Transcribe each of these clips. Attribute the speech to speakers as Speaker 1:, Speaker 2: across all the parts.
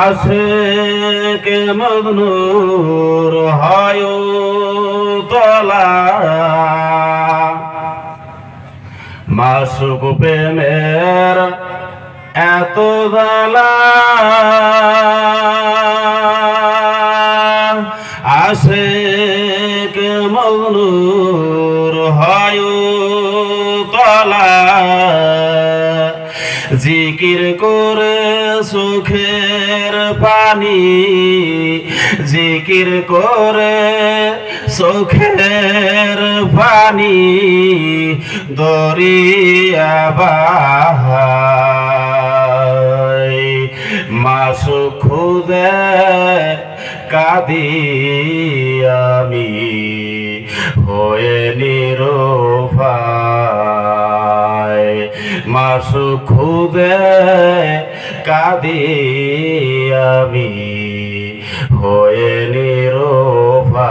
Speaker 1: আশিক মজনুর হয় তলা মাসুক প্রেমের এত জ্বালা আশিক মজনুর হয় তলা জিকির করে সুখের পানি জিকির করে সুখের পানি দরিয়া বাহাই মাসুক খুদে কাঁদি আমি হয়ে নিরুপায় মাসুক খুদে কাঁদি আমি হয়ে নিরুপায়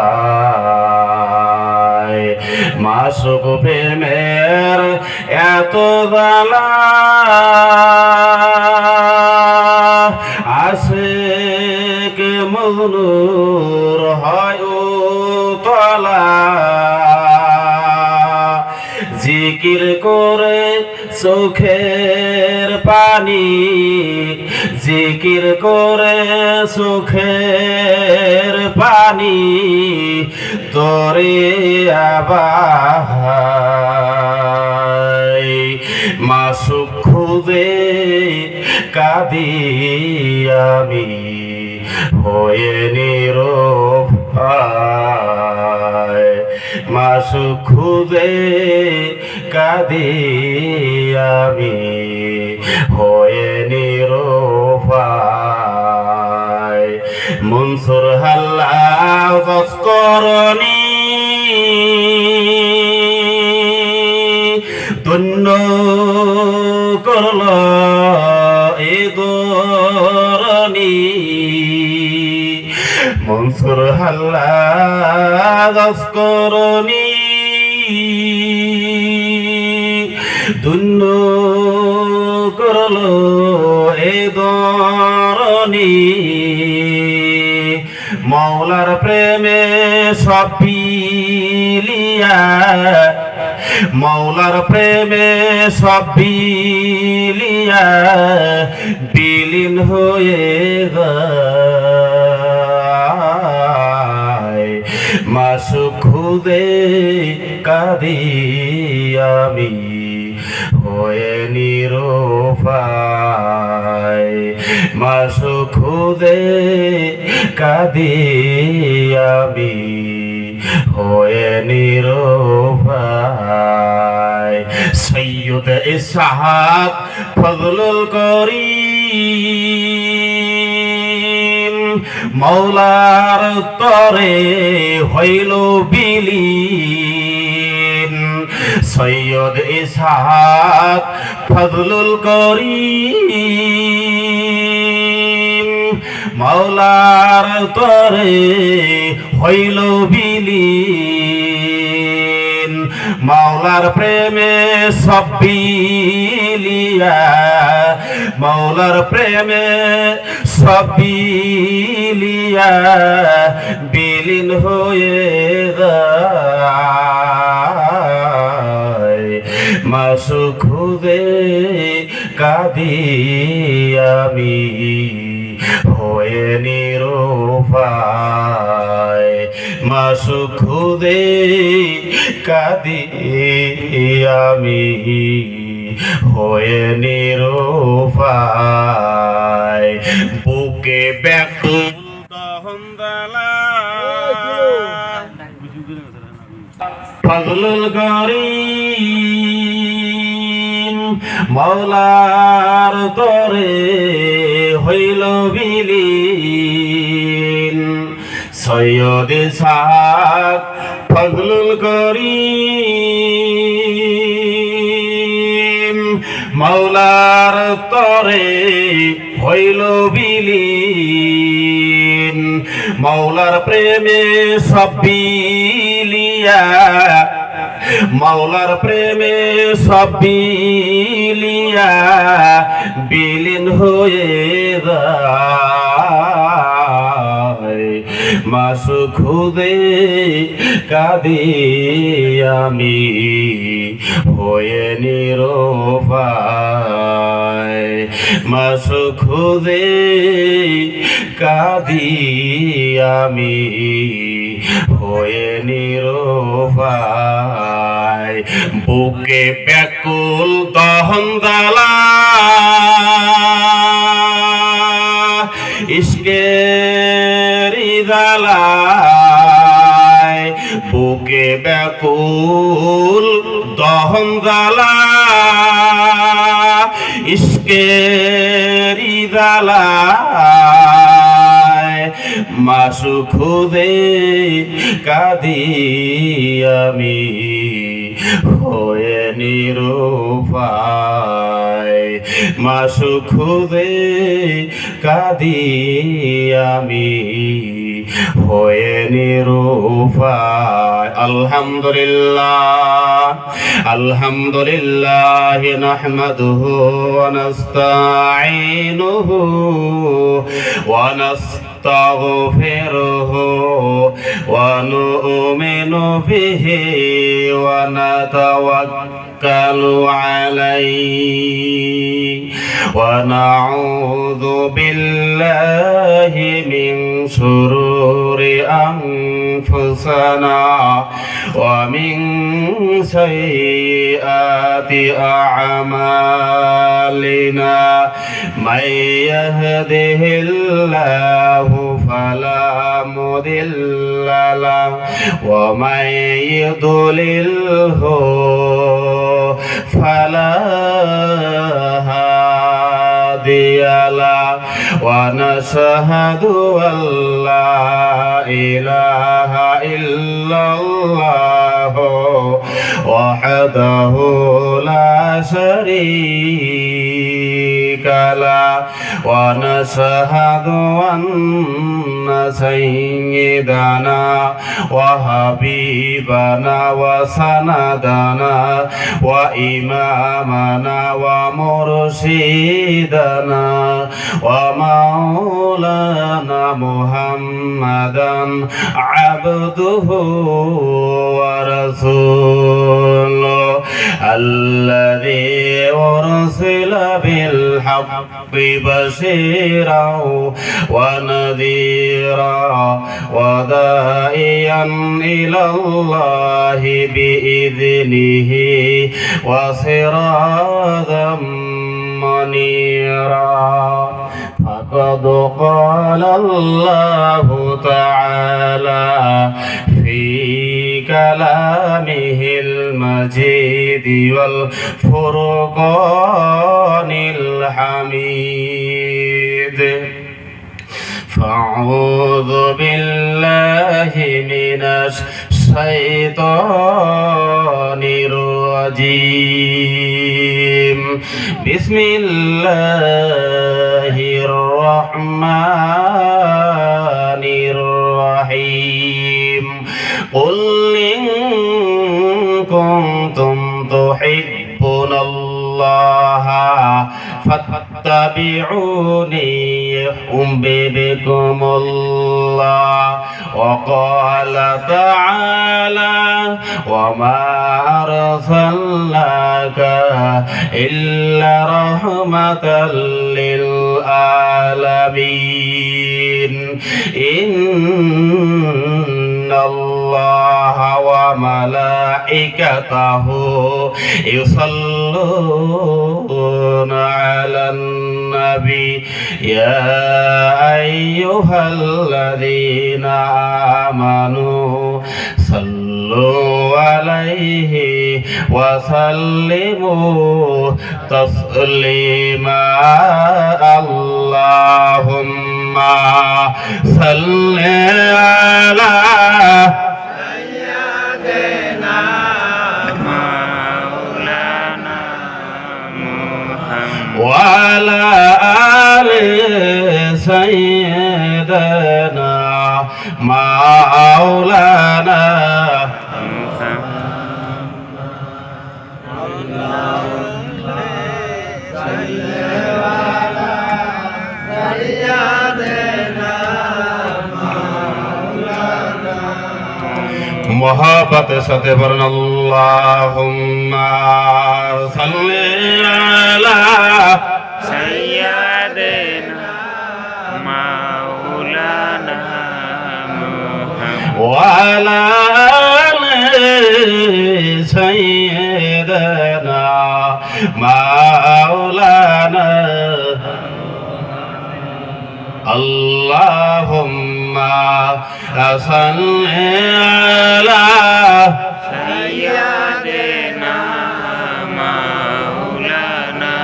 Speaker 1: মাসুক প্রেমের এত জ্বালা আশিক মজনুর হয় তলা জিকির করে সুখের পানি জিকির করে সুখের পানি দরিয়া বাহাই মাসুক খুদে কাঁদি আমি হয়ে নিরুপায় মাসুক খুদে কাঁদি আমি হয়ে নিরুপায় মনসুর হাল্লাহ তস্করণী ধন্য করল এ দরণী মনসুর হাল্লাহ তস্করণী ধন্য করল এ দরণী মৌলার প্রেমে সব বিলিয়া মৌলার প্রেমে সব বিলিয়া বিলীন হয়ে যায় মাসুক খুদে কাঁদি আমি হয়ে নিরুপায় মাসুক খুদে কাঁদি আমি হয়ে নিরুপায় সৈয়দ ইসহাক ফজলুল করিম মৌলার তরে হইল বিলীন সৈয়দ ইসহাক ফজলুল করিম মৌলার তরে হইল বিলীন মৌলার প্রেমে সব বিলিয়া মৌলার প্রেমে সব বিলিয়া বিলীন হয়ে যায় মাসুক খুদে কাঁদি আমি হয়ে নিরুপায় মাসুক খুদে কাঁদি আমি হয়ে নিরুপায় বুকে ব্যাকুল দহন জ্বালা ফজলুল করিম মৌলার তরে হইল বিলীন সৈয়দ ইসহাক ফজলুল করিম মৌলার তরে হইল বিলীন মৌলার প্রেমে সব বিলিয়া মাওলার প্রেমে সব বিলিয়া বিলীন হয়ে যায় মাসু খুদে কাঁদি আমি হয়ে নিরুপায় মাসু খুদে কাঁদি আমি হয়ে নিরুপায় বুকে ব্যাকুল দহন জ্বালা ইশকের জ্বালায় বুকে ব্যাকুল দহন জ্বালা ইশকের জ্বালায় মাসু খুদে কাঁদি আমি হয়ে নিরুপায় মাসু খুদে কাঁদি আমি হয়ে নিরুপায় আলহামদুলিল্লাহ আলহামদুলিল্লাহ নাহমাদুহু ওয়া নাস্তাঈনুহু ওয়া নাস্তাগফিরুহু ওয়া নু'মিনু বিহি ওয়া নাতাওয়াক্কালু আলাইহি ওয়া নাউযু বিল্লাহি মিন শুরুরি আনফুসিনা ওয়া মিন সাইয়্যাতি আ'মালিনা মান ইয়াহদিহিল্লাহু ফালা মুদিল্লা লাহু ওয়া মান ইউদ্লিলহু ফালা হাদিয়া লাহু ওয়া নাশহাদু আল্লা ইলাহা ইল্লাল্লাহ ওয়াহদাহু লা শারীকা লাহু ওয়া নাশহাদু আন্না সাইয়্যিদানা ওয়া হাবিবানা ওয়া সানাদানা ওয়া ইমামানা ওয়া মুরশিদানা ওয়া মাওলানা মুহাম্মাদান আবদুহু ওয়া রাসূলুহু আল্লাযী উরসিলা বিল হাক্কি বাশীরাও ওয়া নাযীরা ওয়া দা'iyan ইলাল্লাহি বিইذনিহি ওয়া সিরাজাম منيرا فقد قال الله تعالى في كلامه المجيد والفرقان الحميد فأعوذ بالله من الشيطان الرجيم بسم الله الرحمن الرحيم قل إن كنتم تحبون الله فاتبعوني يحببكم الله وقال تعالى وما أرسلناك إلا رحمة للعالمين إن الله وملائكته يصلون على النبي يا أيها الذين آمنوا صلوا عليه وسلموا تسليما اللهم صل على سيدنا مولانا محمد وعلى آل سيدنا مولانا محمد मोहब्बत साथे पढ़न अल्लाहुम्मा सल्ली अला
Speaker 2: सय्यदना मौलाना
Speaker 1: व अला सय्यदना मौलाना अल्लाहुम्मा सल्ली अला
Speaker 2: सय्यदना मौलाना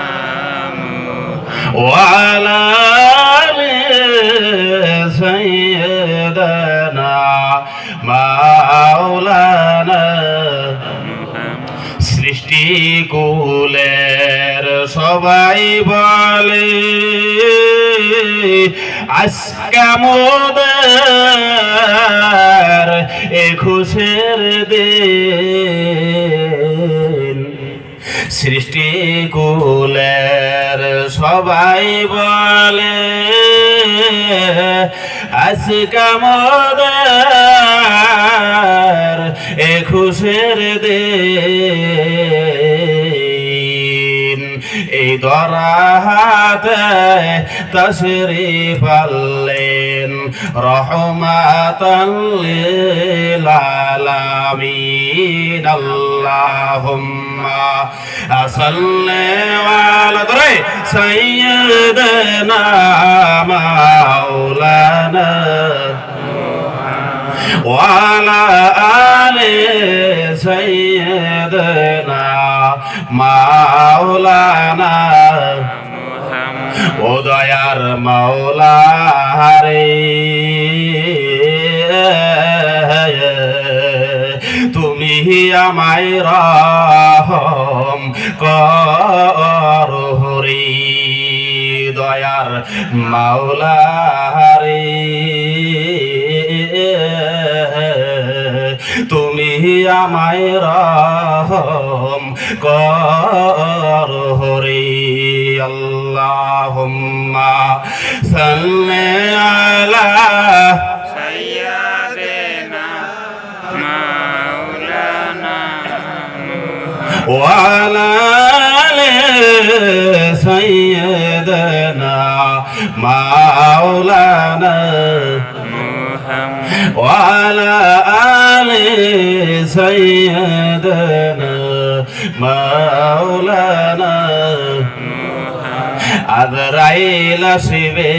Speaker 1: व अला सय्यदना मौलाना सृष्टि कुलेर सबाई बोले আজকে মোদের এ খুশির দিন সৃষ্টি কুলের সবাই বলে আজকে মোদের এ খুশির দিন এই দরাহাতে তশরিফ আনলেন রহমাতাল লিল আলামিন আল্লাহুম্মা সাল্লি আলা সাইয়্যিদিনা মাওলানা ওয়া আলা আলি সাইয়্যিদিনা মাওলানা ও দয়ার মাওলা রে তুমি আমায় রহম করো রে দয়ার মাওলা রে তুমি আমায় রহম করো রে আল্লাহুম্মা সাল্লি আলা
Speaker 2: سيدنا مولانا
Speaker 1: ওয়া আলা আলি সাইয়্যিদিনা মাওলানা
Speaker 2: محمد
Speaker 1: ওয়া আলা আলি সাইয়্যিদিনা মাওলানা আজরাইল আসবে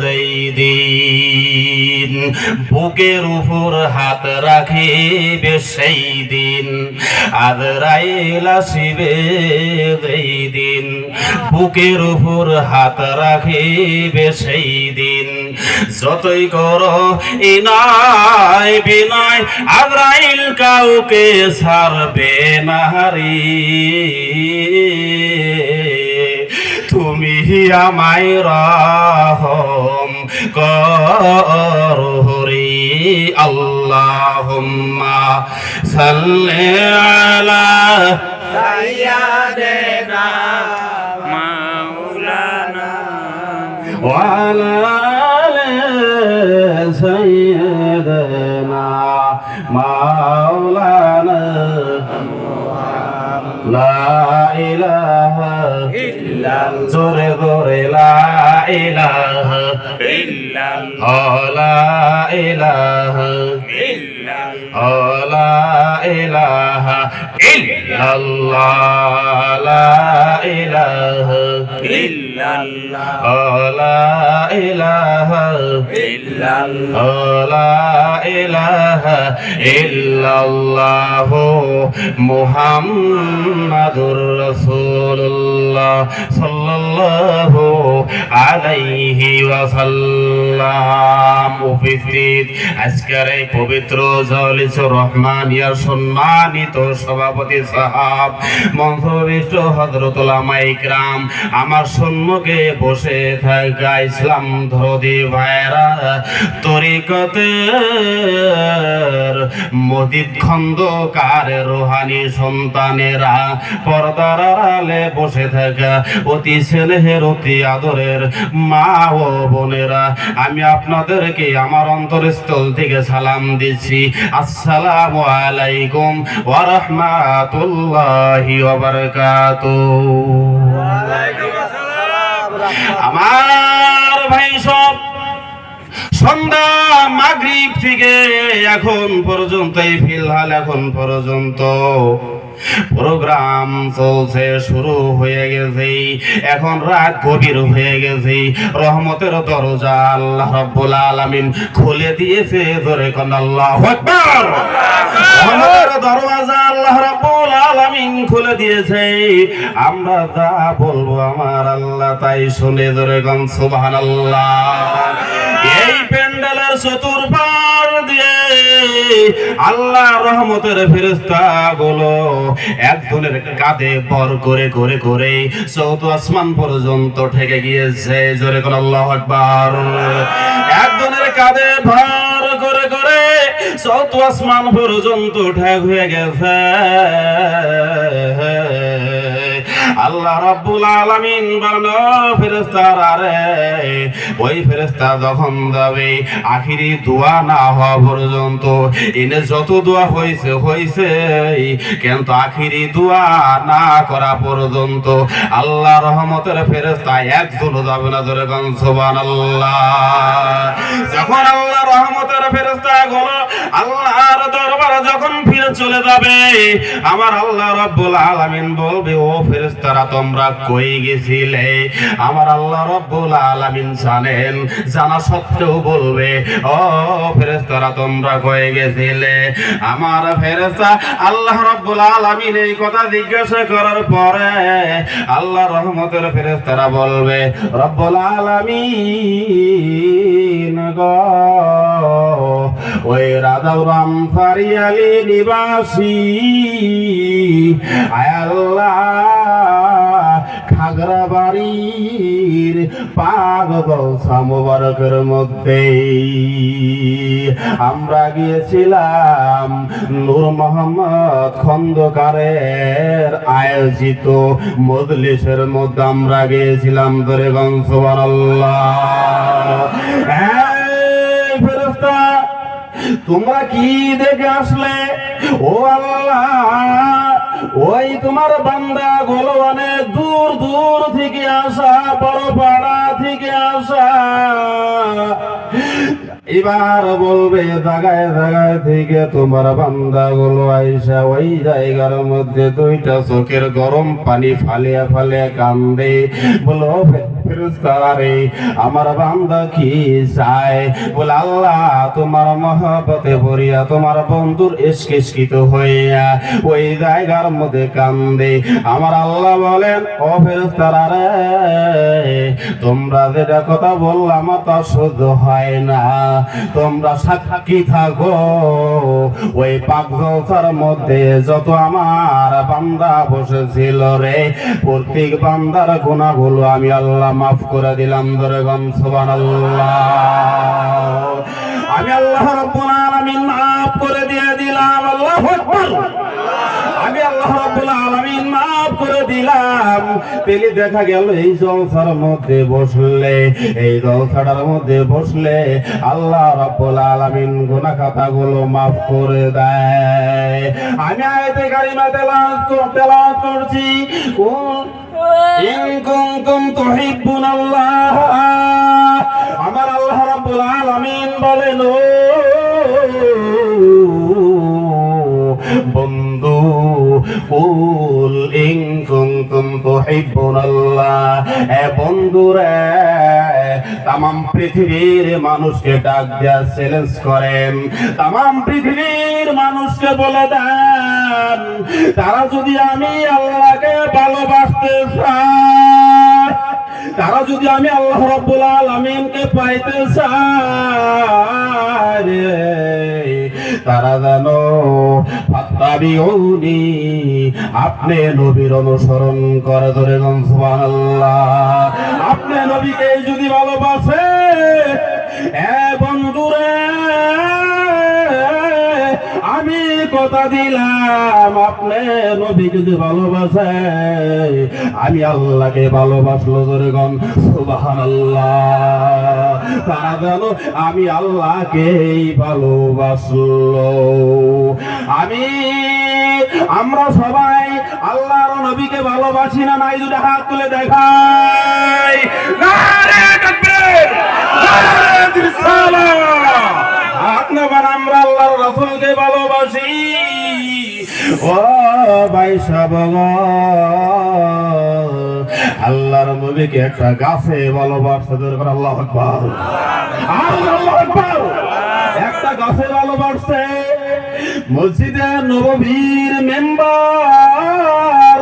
Speaker 1: যেদিন বুকের উপর হাত রাখিবে সেই দিন আজরাইল আসবে যেদিন বুকের উপর হাত রাখিবে সেই দিন যতই করো ইনায় বিনয় আজরাইল কাউকে ছাড়বে না রে তুমি আমায় রহম করো রে আল্লাহুম্মা সাল্লি আলা
Speaker 2: سيدنا مولانا
Speaker 1: ওয়া আলা আলি সাইয়্যিদিনা মাওলানা লা ইলাহা
Speaker 2: إلا
Speaker 1: জোরে জোরে লা ইলাহা
Speaker 2: إلا
Speaker 1: লা ইলাহা
Speaker 2: إلا
Speaker 1: লা ইলাহা ইল্লাল্লাহ লা ইলাহা
Speaker 2: إلا الله
Speaker 1: লা ইলাহা
Speaker 2: إلا الله
Speaker 1: লা ইলাহা ইল্লাল্লাহু মুহাম্মাদুর রাসূলুল্লাহ সাল্লাল্লাহু আলাইহি ওয়াসাল্লাম। উপস্থিত আজকের এই পবিত্র জলিসুর রহমানিয়ার সম্মানিত সভাপতি সভাপতি সাহাব, মঞ্চবিষ্ট হযরত উলামায়ে ইকরাম, আমার সম্মুখে বসে থাকা ইসলাম ধরদি ভাইরা, তরিকতের মজিদ খন্দকার রুহানি সন্তানেরা, পর্দার আড়ালে বসে থাকা অতি স্নেহের অতি আদরের মা ও বোনেরা, আমি আপনাদেরকে আমার অন্তরস্থল থেকে সালাম দিচ্ছি। আসসালামু আলাইকুম ওয়া রাহমাতুল্লাহি ওয়া বারাকাতুহু। আমার ভাই সব, সন্ধ্যা মাগরিব থেকে এখন পর্যন্ত, এই ফিলহাল এখন পর্যন্ত প্রোগ্রাম চলছে, শুরু হয়ে গেছে, এখন রাত গভীর হয়ে গেছে, রহমতের দরজা আল্লাহ রাব্বুল আলামিন খুলে দিয়েছে। জোরে কোন আল্লাহু আকবার। রহমতের দরজা আল্লাহ রাব্বুল আলামিন খুলে দিয়েছে। আমরা যা বলবো আমার আল্লাহ তাই শুনে। জোরে কোন সুবহানাল্লাহ। এই প্যান্ডেলের চতুর্পার দিয়ে আল্লাহ রহমতের ফেরেশতা গুলো একজনের কাঁধে ভর করে করে করে চৌদ্দ আসমান পর্যন্ত ঠেকে গিয়েছে। জোরে কোন আল্লাহু আকবার। একজনের কাঁধে ভর করে করে চৌদ্দ আসমান পর্যন্ত ঠেক হয়ে গেছে। আল্লাহ রাব্বুল আলামিন বলেন, ফেরেশতারা রে, ওই ফেরেশতা যখন যাবে আখিরি দোয়া না হওয়া পর্যন্ত, এনে যত দোয়া হয়েছে হয়েছে, কিন্তু আখিরি দোয়া না করা পর্যন্ত আল্লাহ রহমতের ফেরেশতা একজন যাবে না। জোরে কোন সুবহানাল্লাহ। যখন আল্লাহ রহমতের ফেরেশতা গুলো আল্লাহর দরবারে যখন ফিরে চলে যাবে, আমার আল্লাহ রাব্বুল আলামিন বলবে, ও ফেরেশতারা তোমরা কই গেছিলে? আমার আল্লাহ রাব্বুল আলামিন জানেন, জানা সত্ত্বেও বলবে, ও ফেরেশতারা তোমরা কই গেছিলে? আমার ফেরেশতা আল্লাহ রাব্বুল আলামিন এই কথা জিজ্ঞাসা করার পরে আল্লাহ রহমতের ফেরেশতারা বলবে, রব্বুল আলামিন গো, ওই রাজাউরাম ফারিয়ালি নিবাসী আয় আল্লাহ, খাগড়াবাড়ির পাক গৌসা মুবারকের মধ্যে আমরা গিয়েছিলাম নূর মোহাম্মদ খন্দকারের আয়োজিত মজলিসের মধ্যে আমরা গিয়েছিলাম। ধরে গন সুবহানাল্লাহ। ফেরেশতা তোমরা কি দেখে আসলে? ও আল্লাহ, ওই তোমার বান্দা গুলো অনেক দূর দূর থেকে আসা, বড় পাড়া থেকে আসা। এবার বলবে, জায়গায় জায়গায় থেকে তোমার বান্দা গুলো আইসা ওই জায়গার মধ্যে দুইটা চোখের গরম পানি ফালিয়া ফালিয়া কান্দে। বলো ফেরেশতারা রে, আমার বান্দা কি চায়? বলে, আল্লাহ তোমার মহব্বতে ভরিয়া, তোমার বন্ধুর ইশকিত হইয়া ওই জায়গার মধ্যে কান্দে। আমার আল্লাহ বলেন, ও ফেরেশতারা রে, তোমরা যেটা কথা বললাম তা সহ্য হয় না। তোমরা সাক্ষী থাকো, ওই পাক জলসার মধ্যে যত আমার বান্দা বসেছিল রে, প্রত্যেক বান্দার গুনাহগুলো আমি আল্লাহ মাফ করে দিলাম। ধরে গন সুবহানাল্লাহ। আমি আল্লাহ রাব্বুল আলামিন মাফ করে দিয়ে দিলাম। আল্লাহু আকবার। আমি আল্লাহ রাব্বুল আলামিন মাফ করে দিলাম। পেলে দেখা গেল এই জলসার মধ্যে বসলে, এই জলসাটার মধ্যে বসলে আল্লাহ রাব্বুল আলামিন গুনাহ খাতাগুলো মাফ করে দেয়। আমি আয়াতে কারিমা তেলাওয়াত করছি, ইন কুনতুম তুহিব্বুনাল্লাহ। আমার আল্লাহ রাব্বুল আলামিন বলেন, ও বন্ধু, কুল ইন কুনতুম তুহিব্বুনাল্লাহ। এ বন্ধুরে, তামাম পৃথিবীর মানুষকে ডাক দিয়া চ্যালেঞ্জ করেন, তামাম পৃথিবীর মানুষকে বলে দেন, তারা যদি আমি আল্লাহকে ভালোবাসতে চায়, তারা যদি আমি আল্লাহ রাব্বুল আলামিনকে পাইতে চায়, তারা জানো ফাত্তাবিউনি, আপনি নবীর অনুসরণ করে। ধরে সুবহানাল্লাহ। আপনি নবীকে যদি ভালোবাসে, বন্ধুরে আমি কথা দিলাম, আপনি নবীকে যদি ভালোবাসে, আমি আল্লাহকে ভালোবাসলো। ধরে সুবহানাল্লাহ। তারা জানো আমি আল্লাহকেই ভালোবাসলো। আমরা সবাই আল্লাহর নবীকে ভালোবাসি না নাই? যদি হাত তুলে দেখাই। নারে তাকবীর, নারে রিসালাত। আপনার আমরা আল্লাহর রাসূলকে ভালোবাসি। ও ভাই সাহেব, আল্লাহর নবীকে একটা গাছে ভালোবাসতে দরকার। আল্লাহু আকবার, আল্লাহু আকবার। একটা গাছে ভালোবাসছে। মসজিদে নববীর মেম্বার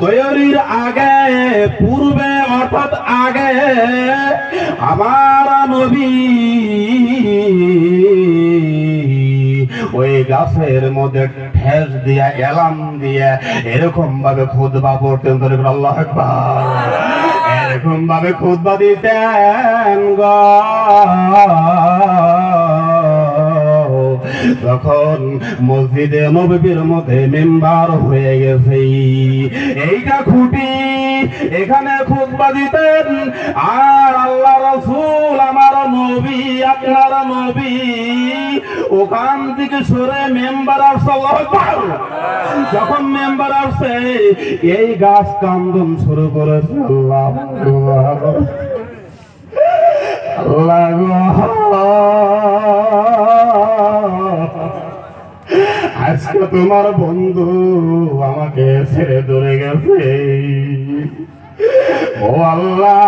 Speaker 1: তৈরির আগে, পূর্বে অর্থাৎ আগে, আমার নবী ওই গাছের মধ্যে ঠেস দিয়া, এলাম দিয়া এরকম ভাবে খুতবা পড়তেন। আল্লাহু আকবার। এরকম ভাবে খুতবা দিতেন গো। তখন মসজিদে নববীর মধ্যে মেম্বার হয়ে গেছে। এইটা খুঁটি, এখানে খুতবা দিতেন। আর আল্লাহ রাসূল, আমার নবী, আপনার নবী ওখান থেকে সরে মেম্বার আসছে। আল্লাহু আকবার। যখন মেম্বার আসছে, এই গাছ কান্দন শুরু করেছে। আল্লাহ আজকে তোমার বন্ধু আমাকে ছেড়ে দূরে গেছে। ও আল্লাহ,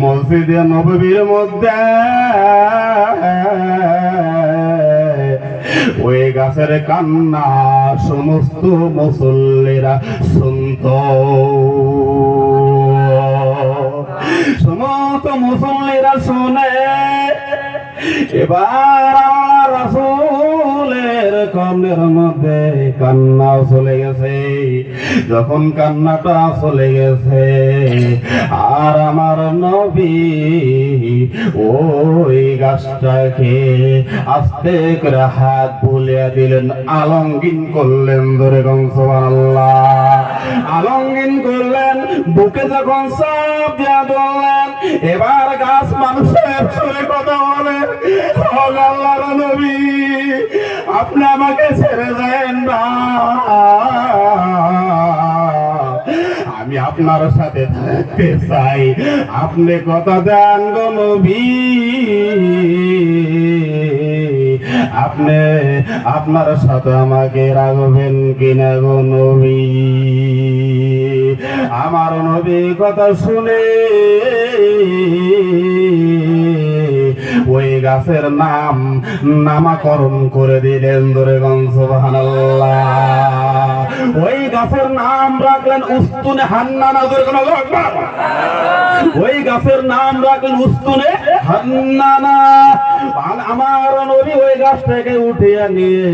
Speaker 1: মসজিদে নববীর মধ্যে ওই গাছের কান্না সমস্ত মুসল্লিরা শুনত। সমস্ত মুসল্লিরা শুনে। এবার আমার রাসূলের কর্ণের মধ্যে কান্না চলে গেছে। যখন কান্নাটা চলে গেছে, আর আমার নবী ওই গাছটাকে আস্তে করে হাত বুলিয়ে দিলেন, আলঙ্গিন করলেন। ধরে সুবহানাল্লাহ। আলঙ্গিন করলেন, বুকে যখন চাপ দিয়া ধরলেন, এবার গাছ মানুষের সঙ্গে কথা বলে। আল্লাহর নবী, আপনি আমাকে ছেড়ে দেন না, আমি আপনার সাথে থাকতে চাই। আপনি কথা দেন গো নবী, আপনি আপনার সাথে আমাকে রাখবেন কিনা গো নবী। আমার নবী কথা শুনে ওই গাছের নাম নামকরণ করে দিলেন। ধরে সুবহানাল্লাহ। ওই গাছের নাম রাখলেন উস্তুনে হান্নানা। ধরে আল্লাহু আকবার। ওই গাছের নাম রাখলেন উস্তুনে হান্নানা। আমার নবী ওই গাছ থেকে উঠিয়ে নিয়ে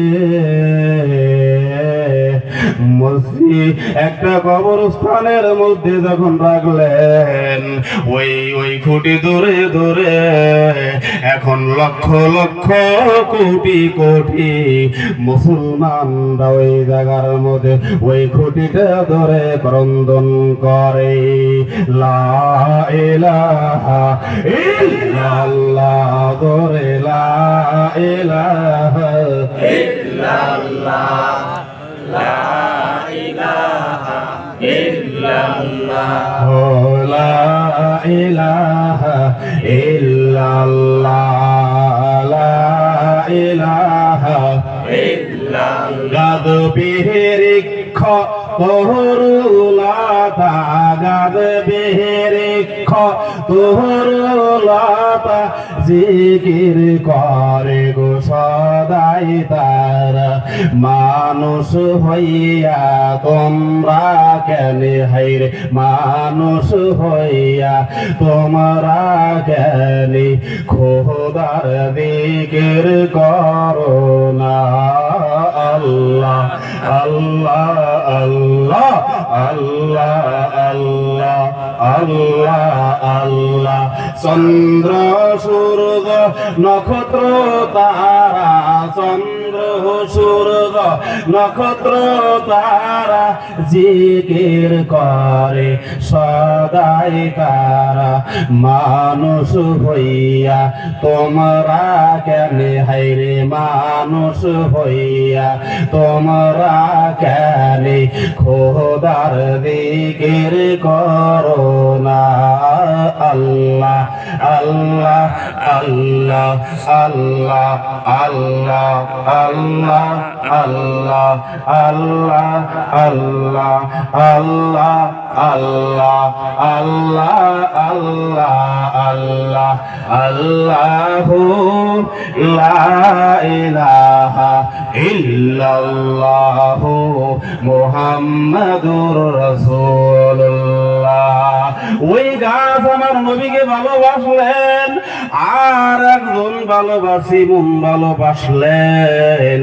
Speaker 1: মসজিদ একটা কবরস্থানের মধ্যে যখন রাখলেন, ওই খুঁটি ধরে ধরে এখন লক্ষ লক্ষ কোটি কোটি মুসলমানরা ওই জায়গার মধ্যে ওই খুঁটিটা ধরে ক্রন্দন করে, লা ইলাহা ইল্লাল্লাহ। ধরে লা ইলাহা ইল্লাল্লাহ, লা ইলাহা ইল্লাল্লাহ, লা ইলাহা ইল্লাল্লাহ, লা ইলাহা ইল্লাল্লাহ। গাদ বিহরিক্ষ তোহরুলাতা, গাদ বিহরিক্ষ তোহরুলাতা, জিকির করে গো সদা সদাই তারা মানুষ হইয়া তোমরা কেন হাইরে মানুষ হইয়া তোমরা কেন খোদার দিকের করো না আল্লাহ আল্লাহ আল্লাহ আল্লাহ আল্লাহ আল্লাহ আল্লাহ চন্দ্র সূর্য নক্ষত্র তারা চন্দ্র সূর্য নক্ষত্র তারা জিকির করে সদাই তারা মানুষ হইয়া তোমরা কেন হাইরে মানুষ হইয়া তোমরা কেন খোদার দিকের করো না আল্লাহ আল্লাহ আল্লাহ আল্লাহ আল্লাহ আল্লাহ আল্লাহ আল্লাহ আল্লাহ আল্লাহ আল্লাহ আল্লাহ আল্লাহ আল্লাহ আল্লাহু লা ইলাহা ইল্লাল্লাহু মুহাম্মাদুর রাসূলুল্লাহ। ওই গাছ আমার নবীকে ভালোবাসলেন, আর একজন ভালোবাসি মন ভালোবাসলেন,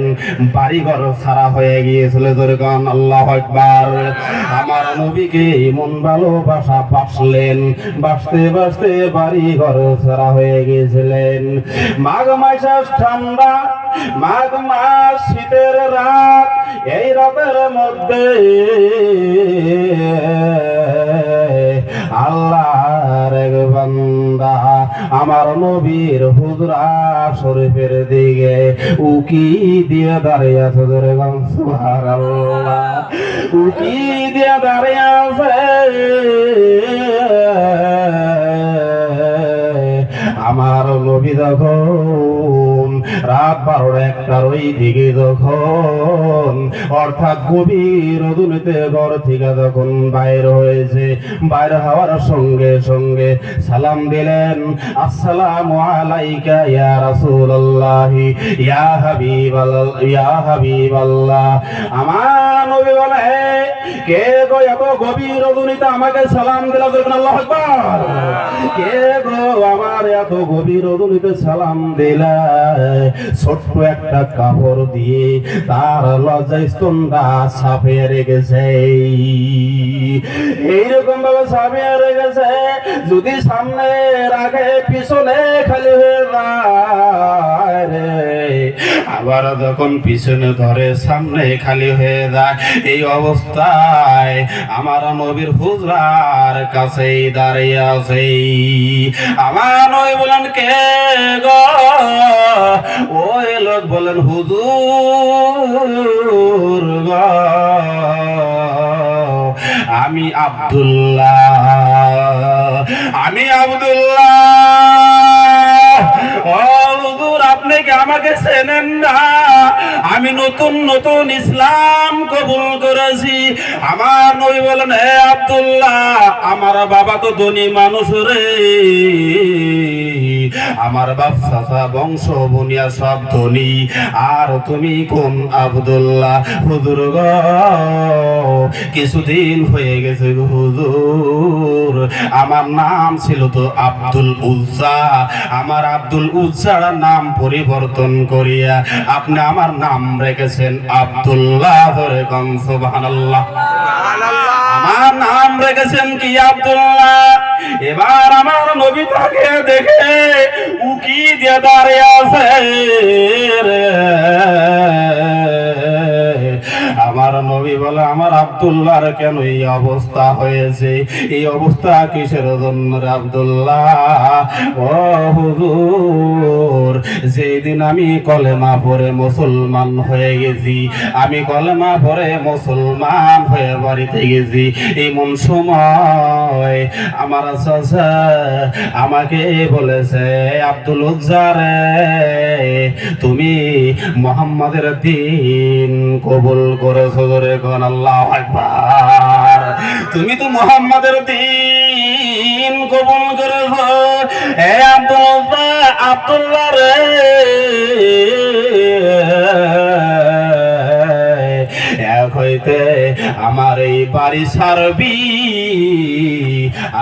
Speaker 1: বাড়িঘর ছাড়া হয়ে গিয়েছিল। যেরকম আল্লাহু আকবার। আমার নবীকে মন ভালোবাসা বাসলেন, বাসতে বাসতে বাড়িঘর ছাড়া হয়ে গিয়েছিলেন। মাঘ মাস ঠান্ডা, মাঘ মাস শীতের রাত, এই রাতের মধ্যে আল্লাহর এক বান্দা আমার নবীর হুজরা শরীফের দিকে উকি দিয়ে দাঁড়িয়ে আছে। ধরে সুবহানাল্লাহ, উকি দিয়ে দাঁড়িয়ে আছে। আমার নবী যখন রাত 12-1টার ওই দিকে যখন অর্থাৎ গভীর রজনীতে ঘর থেকে যখন বাইর হয়েছে, বাইর হওয়ার সঙ্গে সঙ্গে সালাম দিলেন, আসসালামু আলাইকা ইয়া রাসূলুল্লাহ ইয়া হাবিবাল্লাহ ইয়া হাবিবাল্লাহ। আমার নবী বলে, কে গো এত গভীর রজনীতে আমাকে সালাম দিলা? বলবেন আল্লাহু আকবার। কে গো আমার এত গভীর রজনীতে সালাম দিলা? ছোট্ট একটা কাপড় দিয়ে তার লজ্জা স্তনটা ছাপিয়ে রেখেছে। এইরকম ভাবে ছাপিয়ে রেখেছে, যদি সামনে রাখে পিছনে খালি হয়ে যায় রে। আবার যখন পিছনে ধরে সামনে খালি হয়ে যায়। এই অবস্থায় আমার নবীর হুজরার কাছেই দাঁড়িয়ে আছে। আমার নবী বলেন, কে গো? ওই লোক বলেন, হুজুর গো, আমি আব্দুল্লাহ, আমি আব্দুল্লাহ। ও হুজুর, আপনি কি আমাকে চেনেন না? আমি নতুন নতুন ইসলাম কবুল করেছি। আমার নবী বলেন, হে আব্দুল্লাহ, আমার বাবা তো ধনী মানুষ রে, আমার বাপ চাচা বংশ বুনিয়া সব ধনী, আর তুমি কোন আব্দুল্লাহ? হুজুর গো, কিছুদিন হয়ে গেছে হুজুর, আমার নাম ছিল তো আব্দুল উজ্জা, আমার আব্দুল উজ্জার নাম পরিবর্তন করিয়া আপনি আমার নাম রেখেছেন আব্দুল্লাহ। ধরে কোন সুবহানাল্লাহ। আমার নাম রেখেছেন কি? আব্দুল্লাহ। এবার আমার নবী তাকে দেখে উকি দিয়ে দাঁড়িয়ে আছে। আমার নবী বলে, আমার আব্দুল্লাহর কেন এই অবস্থা হয়েছে? এই অবস্থা কিসের জন্য রে আব্দুল্লাহ? ও হুজুর, যেদিন আমি কলেমা পড়ে মুসলমান হয়ে গেছি, আমি কলেমা পড়ে মুসলমান হয়ে বাড়িতে গেছি, এমন সময় আমার চাচা আমাকে বলেছে, আব্দুল উজ্জা রে, তুমি মুহাম্মাদের দ্বীন কবুল করেছো। ধরে কোন আল্লাহু আকবার। তুমি তো মুহাম্মাদের দ্বীন কবুল করেছো। হে আব্দুল্লাহ, আব্দুল্লাহ রে, হইতে আমার এই বাড়ি ছাড়বি,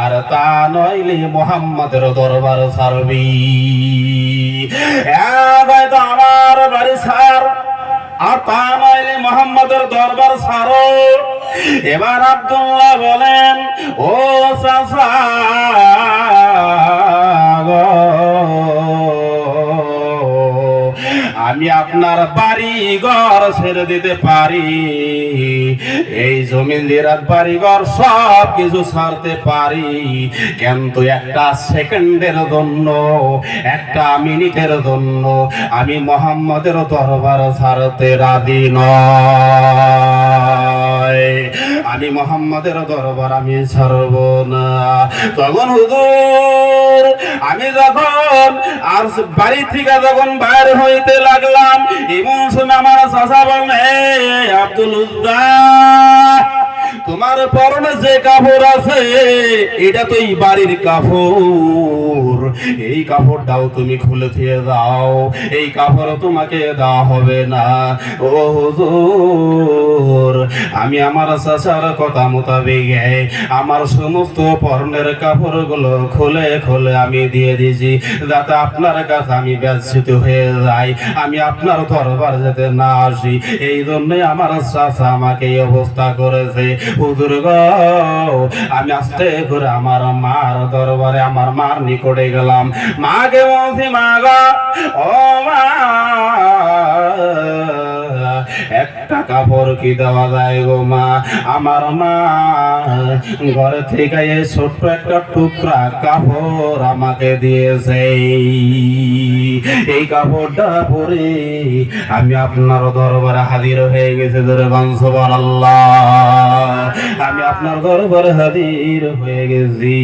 Speaker 1: আর তা নইলে মুহাম্মাদের দরবার ছাড়বি। হয়তো আমার বাড়ি ছাড়, আর তা নইলে মুহাম্মাদের দরবার ছাড়ো। এবার আব্দুল্লাহ বলেন, ও চাচা গো, আমি আপনার বাড়ি ঘর ছেড়ে দিতে পারি, এই জমিন জিরাত বাড়ি ঘর সব কিছু ছাড়তে পারি, কিন্তু একটা সেকেন্ডের জন্য, একটা মিনিটের জন্য আমি মুহাম্মাদের দরবার ছাড়তে রাজি নয়। আমি মুহাম্মাদের দরবার আমি ছাড়ব না। তখন হুজুর আমি যখন আর বাড়ি থেকে যখন বাইর হইতে লাগলাম, এমন সময় আমার চাচা বলেন, আব্দুল উজ্জাহ, তোমার পরনে যে কাপড় আছে এটা তো এই বাড়ির কাপড়, এই কাপড়টাও তুমি খুলে দিয়ে দাও, এই কাপড় তোমাকে দেওয়া হবে না। ও হুজুর, আমি আমার চাচার কথা মোতাবেক আমার সমস্ত পরনের কাপড়গুলো খুলে খুলে আমি দিয়ে দিয়েছি, যাতে আপনার কাছে আমি ব্যথিত হয়ে যাই, আমি আপনার দরবার যেতে না আসি। এই জন্যই আমার চাচা আমাকে এই অবস্থা করেছে। হুজুর গো, আমি আস্তে করে আমার মার দরবারে, আমার মার নিকটে গেলাম। মাকে বলছি, মা গো, ও মা, একটা কাপড় কি দেওয়া যায় গো মা? আমার মা ঘরে থেকে এই ছোট্ট একটা টুকরা কাপড় আমাকে দিয়েছে, এই কাপড়টা পরে আমি আপনার দরবারে হাজির হয়ে গেছি। ধরে সুবহানাল্লাহ, আমি আপনার দরবারে হাজির হয়ে গেছি,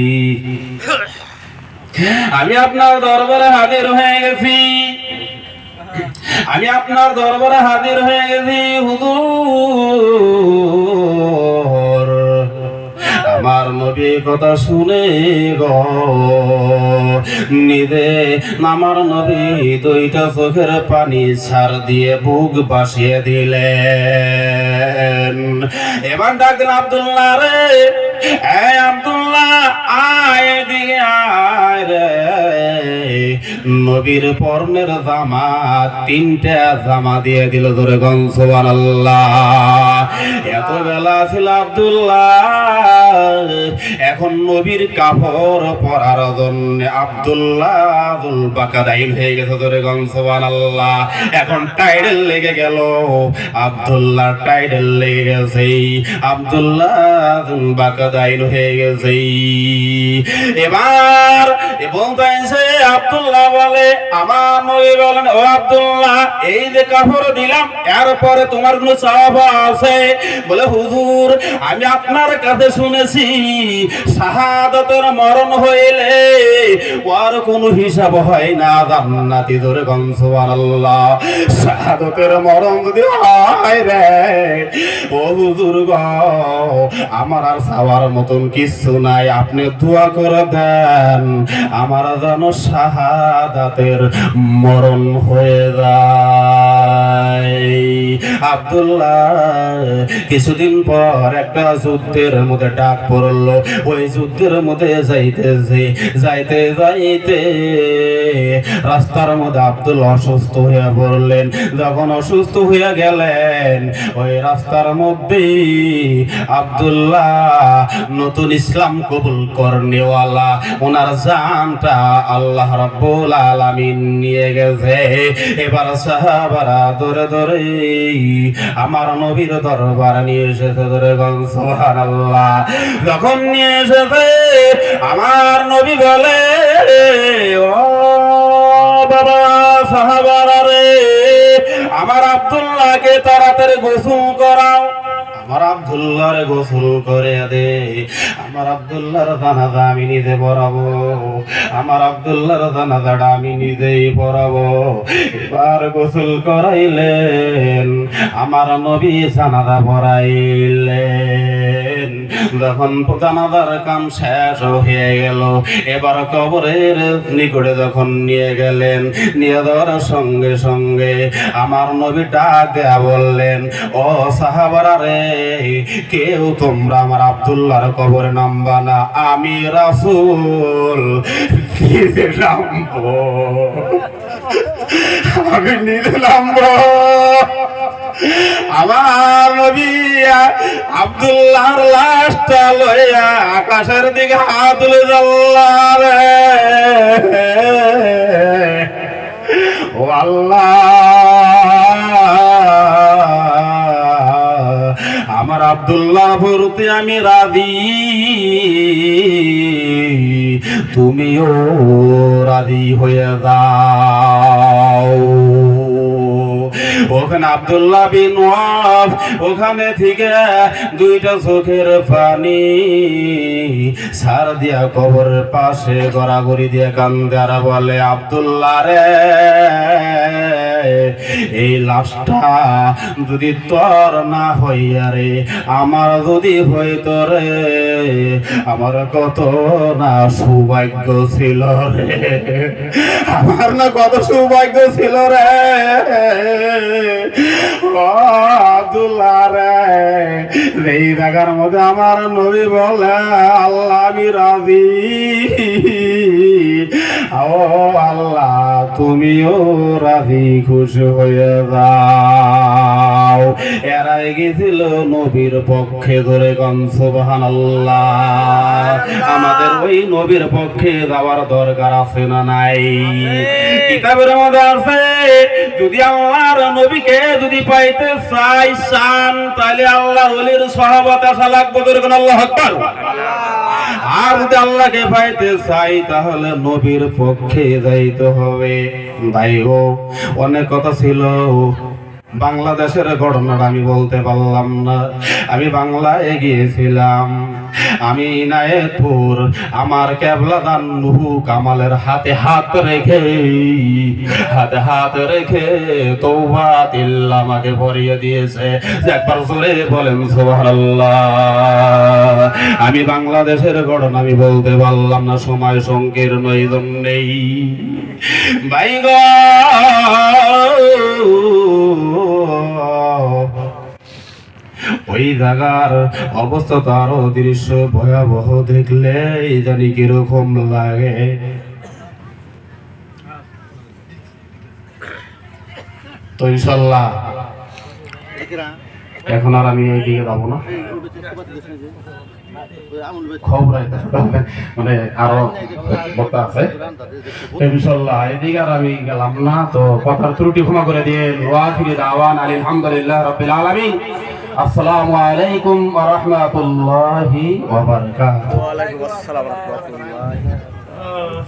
Speaker 1: আমি আপনার দরবারে হাজির হয়ে গেছি, আমি আপনার দরবারে হাজির হয়ে গেছি। হুজুর, আমার নবী কথা শুনে গো, নিদে আমার নবী দুইটা চোখের পানি ছাড় দিয়ে বুক বাসিয়ে দিলেন। এবার ডাকলেন, আব্দুল্লাহ রে, এই আব্দুল্লাহ, আয় এদিকে আয় রে। নবীর পরনের জামা, তিনটা জামা দিয়ে দিল। ধরে গন সুবহানাল্লাহ। এত বেলা ছিল আব্দুল্লাহ, এখন নবীর কাপড় পরার জন্য আব্দুল্লাহ বাকাদাইন হয়ে গেছে। ধরে গন সুবহানাল্লাহ। এখন টাইডেল লেগে গেল, আব্দুল্লাহ টাইডেল লেগে গেছে, আব্দুল্লাহ বাকাদাইন হয়ে গেছে। এবার বলতেছে, আব্দুল্লাহ বলে, আমার নবী বলেন, ও আব্দুল্লাহ, এই যে কাপড় দিলাম এরপরে তোমার কোনো চাওয়া আছে? বলে, হুজুর, আমি আপনার কাছে শুনেছি শাহাদাতের মরণ হইলে ওর কোনো হিসাব হয় না জান্নাতি। ধরে গন সুবহানাল্লাহ। শাহাদাতের মরণ যদি হয় রে, ও হুজুর গো, আমার আর চাওয়ার মতন কিছু নাই, আপনি দোয়া করে দেন আমার যেন শাহাদাতের মরণ হয়ে যায়। আব্দুল্লাহ কিছুদিন পর একটা যুদ্ধের মধ্যে ডাক পড়লো। ওই যুদ্ধের মধ্যে যাইতেছে, যাইতে যাইতে রাস্তার মধ্যে আব্দুল্লাহ অসুস্থ হয়ে পড়লেন। যখন অসুস্থ হয়ে গেলেন, ওই রাস্তার মধ্যে আব্দুল্লাহ নতুন ইসলাম কবুল করনেওয়ালা, ওনার জানটা আল্লাহ রাব্বুল আলামিন নিয়ে গেছে। এবার সাহাবারা ধরে ধরে আমার নবীর দরবার নিয়ে এসেছে। ধরে গন সুবহানাল্লাহ। যখন নিয়ে এসেছে, আমার নবী বলে, ও বাবা সাহাবারা রে, আমার আব্দুল্লাহকে তাড়াতাড়ি গোসল করাও। আমার আব্দুল্লাহর গোসল করে দে, আমার আব্দুল্লাহর জানাজা আমি নিজে পড়াবো, আমার আব্দুল্লাহর জানাজাটা আমি নিজেই পড়াবো। এবার গোসল করাইলেন, আমার নবী জানাজা পড়াইলেন। যখন জানাজার কাম শেষ হয়ে গেল, এবার কবরের নিকটে যখন নিয়ে গেলেন, নিয়ে যাওয়ার সঙ্গে সঙ্গে আমার নবী ডাক দেয়া বললেন, ও সাহাবারা রে, কেউ তোমরা আমার আব্দুল্লাহর কবরে নামবা না, আমি রাসূল নিজে নামবো, আমি নিজে নামবো। আমার নবী আব্দুল্লাহর লাশটা লইয়া আকাশের দিকে হাত তুলে আল্লাহ রে, ও আল্লাহ, আমার আব্দুল্লাহ প্রতি আমি রাজি, তুমিও রাজি হয়ে যাও। ওখানে আব্দুল্লাহ বিন ওয়াফ ওখানে থেকে দুইটা চোখের পানি সার দিয়া কবরের পাশে গড়াগড়ি দিয়ে কান্দে আর বলে, আব্দুল্লাহ রে, এই লাশটা যদি তোর না হইয়া রে, আমার যদি হইতো রে, আমার কত না সৌভাগ্য ছিল রে, আমার না কত সৌভাগ্য ছিল রে। আব্দুল্লাহ রে, এই জায়গার মধ্যে আমার নবী বলে, আল্লাহ আমি রাজি, ও আল্লাহ তুমিও রাজি, খুশি হয়ে যাও। এরা গেছিল নবীর পক্ষে, ধরে গান সুবহানাল্লাহ। আমাদের ওই নবীর পক্ষে যাওয়ার দরকার আছে না নাই? কিতাবের মধ্যে আছে, যদি আল্লাহর নবীকে যদি পাইতে চাই চান, তাহলে আল্লাহর ওলির সহবত আসা লাগবে, ধরে গান আল্লাহু আকবার। আর যদি আল্লাহকে পাইতে চাই, তাহলে নবীর পক্ষে যাইতে হবে। ভাই গো, অনেক কথা ছিল, বাংলাদেশের ঘটনাটা আমি বলতে পারলাম না। আমি বাংলায় গিয়েছিলাম, আমি ইনায়েতপুর, আমার কেবলাদান নুহু কামালের হাতে হাত রেখে তওবা তিল্লা আমাকে ভরিয়ে দিয়েছে। একবার জোরে বলেন সুবহানাল্লাহ। আমি বাংলাদেশের ঘটনা আমি বলতে পারলাম না, সময় সংকীর্ণ, এই জন্যেই ভাই গো, ওই জায়গার অবস্থা তো আরো দৃশ্য ভয়াবহ, দেখলে জানি কিরকম লাগে। তো ইনশাল্লাহ এখন আর আমি এইদিকে যাবো না, খবর মানে আরো বক্তা আছে, ইনশাল্লাহ এদিকে আর আমি গেলাম না। তো কথার ত্রুটি ক্ষমা করে দিয়ে, ওয়া আখিরু দাওয়ানা আলহামদুলিল্লাহি রাব্বিল আলামিন। আসসালামু আলাইকুম ওয়া রাহমাতুল্লাহি ওয়া বারাকাতুহু।
Speaker 3: ওয়া আলাইকুম আসসালাম ওয়া রাহমাতুল্লাহ।